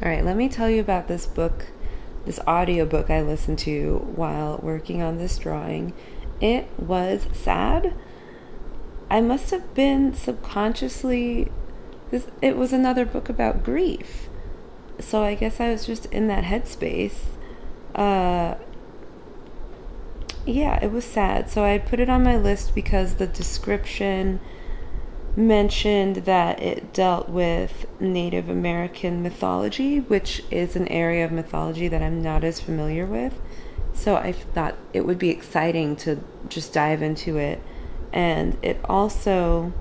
All right, let me tell you about this book, this audiobook I listened to while working on this drawing. It was sad. I must have been subconsciously it was another book about grief. So I guess I was just in that headspace. Uh yeah, it was sad. So I put it on my list because the description mentioned that it dealt with Native American mythology, which is an area of mythology that I'm not as familiar with. So I thought it would be exciting to just dive into it. And it also,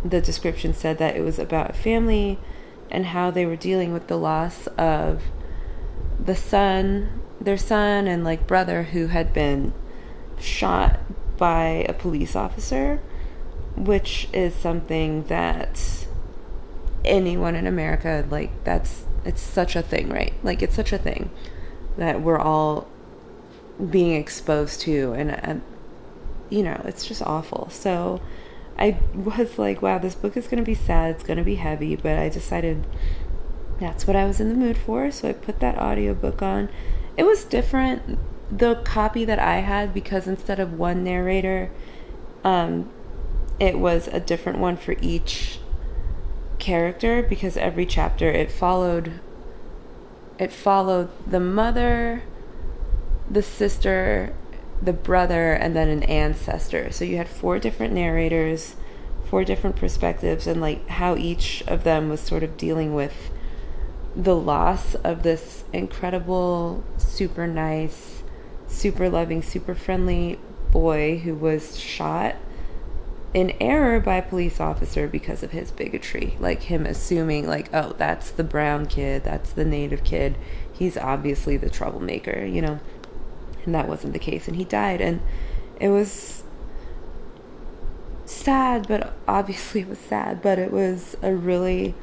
the description said that it was about a family and how they were dealing with the loss of their son and like brother who had been shot by a police officer, which is something that anyone in America, like, it's such a thing, right? Like, it's such a thing that we're all being exposed to, and it's just awful. So I was like, wow, this book is going to be sad, it's going to be heavy, but I decided that's what I was in the mood for, so I put that audiobook on. It was different, the copy that I had, because instead of one narrator, it was a different one for each character, because every chapter it followed the mother, the sister, the brother, and then an ancestor. So you had 4 different narrators, 4 different perspectives, and like how each of them was sort of dealing with the loss of this incredible, super nice, super loving, super friendly boy who was shot in error by a police officer because of his bigotry. Like him assuming like, oh, that's the brown kid, that's the native kid, he's obviously the troublemaker, and that wasn't the case, and he died. And it was sad, but obviously it was sad, but it was a really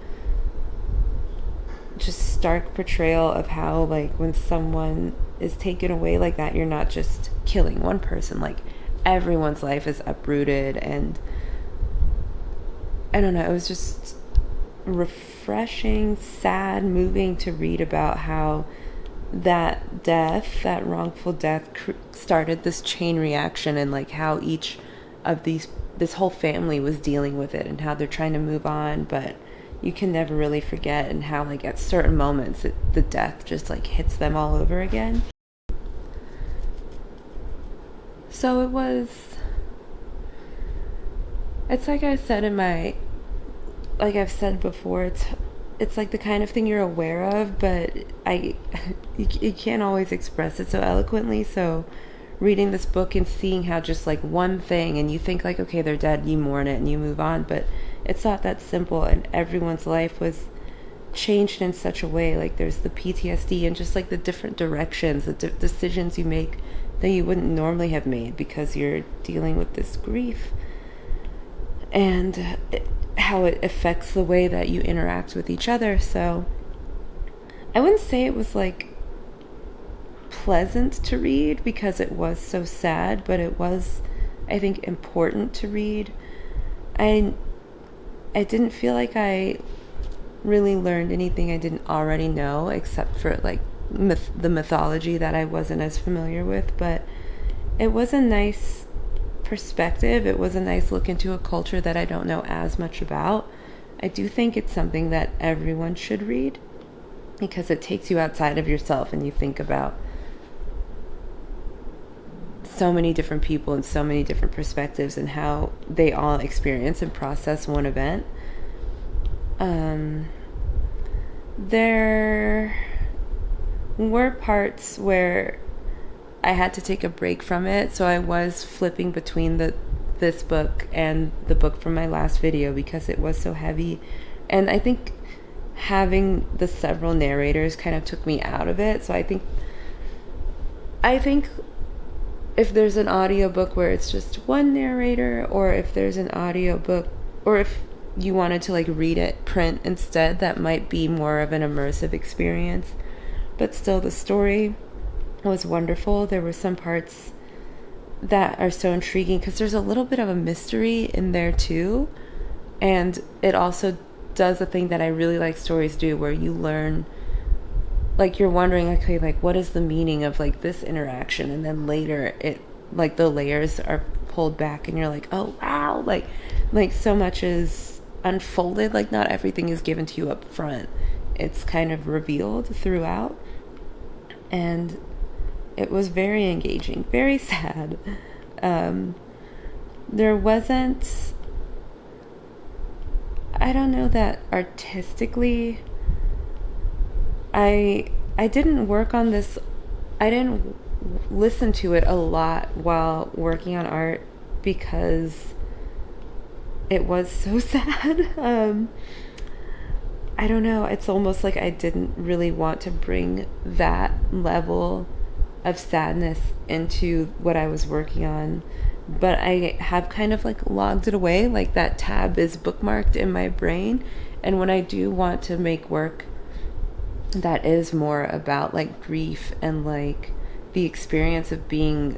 just stark portrayal of how, like, when someone is taken away like that, you're not just killing one person, like everyone's life is uprooted. And I don't know, it was just refreshing, sad, moving to read about how that wrongful death started this chain reaction, and like how each of this whole family was dealing with it, and how they're trying to move on, but you can never really forget, and how like at certain moments the death just like hits them all over again. So it's like I said like I've said before, it's like the kind of thing you're aware of, but you can't always express it so eloquently. So reading this book and seeing how just like one thing, and you think like, okay, they're dead, you mourn it and you move on, but it's not that simple, and everyone's life was changed in such a way. Like there's the PTSD and just like the different directions, the decisions you make that you wouldn't normally have made because you're dealing with this grief, and how it affects the way that you interact with each other. So I wouldn't say it was like pleasant to read because it was so sad, but it was, I think, important to read. I didn't feel like I really learned anything I didn't already know, except for like the mythology that I wasn't as familiar with, but it was a nice perspective. It was a nice look into a culture that I don't know as much about. I do think it's something that everyone should read because it takes you outside of yourself and you think about so many different people and so many different perspectives and how they all experience and process one event. There were parts where I had to take a break from it, so I was flipping between this book and the book from my last video because it was so heavy, and I think having the several narrators kind of took me out of it. So I think if there's an audiobook where it's just one narrator, or if there's an audiobook, or if you wanted to like read it print instead, that might be more of an immersive experience. But still, the story was wonderful. There were some parts that are so intriguing because there's a little bit of a mystery in there too, and it also does a thing that I really like stories do, where you learn, like, you're wondering, okay, like, what is the meaning of, like, this interaction, and then later it, like, the layers are pulled back and you're like, oh wow, like so much is unfolded. Like, not everything is given to you up front, it's kind of revealed throughout. And it was very engaging, very sad. There wasn't, I don't know that artistically, I didn't work on this, I didn't listen to it a lot while working on art because it was so sad. I don't know, it's almost like I didn't really want to bring that level of sadness into what I was working on, but I have kind of like logged it away, like that tab is bookmarked in my brain. And when I do want to make work that is more about like grief and like the experience of being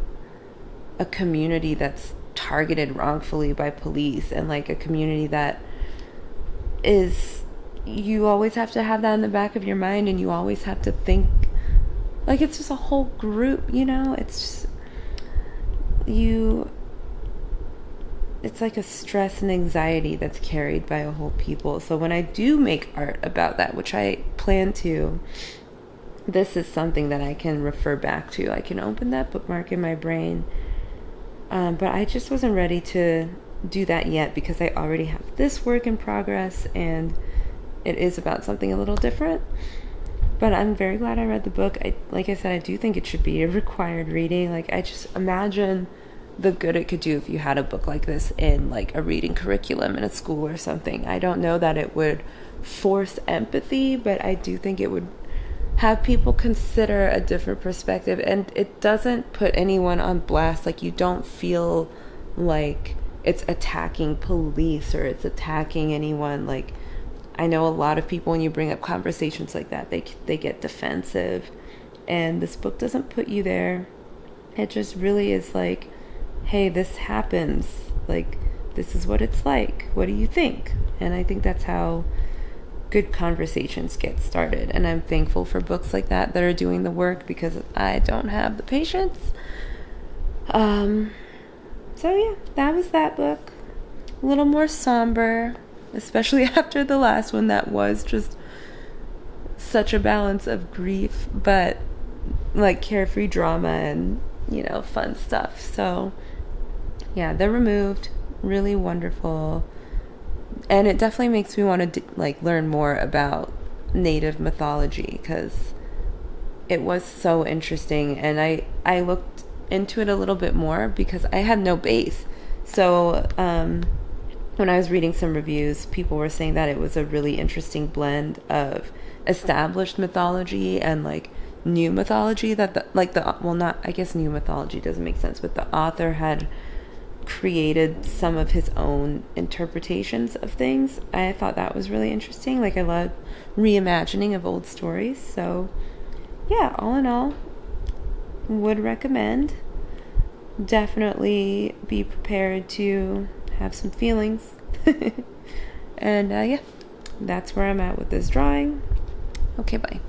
a community that's targeted wrongfully by police, and like a community that is, you always have to have that in the back of your mind, and you always have to think like it's just a whole group, you know, it's just it's like a stress and anxiety that's carried by a whole people. So when I do make art about that, which I plan to, this is something that I can refer back to. I can open that bookmark in my brain. But I just wasn't ready to do that yet because I already have this work in progress and it is about something a little different. But I'm very glad I read the book. Like I said, I do think it should be a required reading. Like, I just imagine the good it could do if you had a book like this in like a reading curriculum in a school or something. I don't know that it would force empathy, but I do think it would have people consider a different perspective, and it doesn't put anyone on blast. Like, you don't feel like it's attacking police or it's attacking anyone. Like, I know a lot of people, when you bring up conversations like that, they get defensive, and this book doesn't put you there. It just really is like, hey, this happens, like, this is what it's like, what do you think? And I think that's how good conversations get started, and I'm thankful for books like that are doing the work, because I don't have the patience. So yeah, that was that book. A little more somber, especially after the last one that was just such a balance of grief, but like carefree drama and, you know, fun stuff. So yeah, The Removed, really wonderful. And it definitely makes me want to like learn more about Native mythology, because it was so interesting, and I looked into it a little bit more because I had no base. So when I was reading some reviews, people were saying that it was a really interesting blend of established mythology and like new mythology, that not, I guess new mythology doesn't make sense, but the author had created some of his own interpretations of things. I thought that was really interesting. Like, I love reimagining of old stories. So yeah, all in all, would recommend. Definitely be prepared to have some feelings. And yeah, that's where I'm at with this drawing. Okay, bye.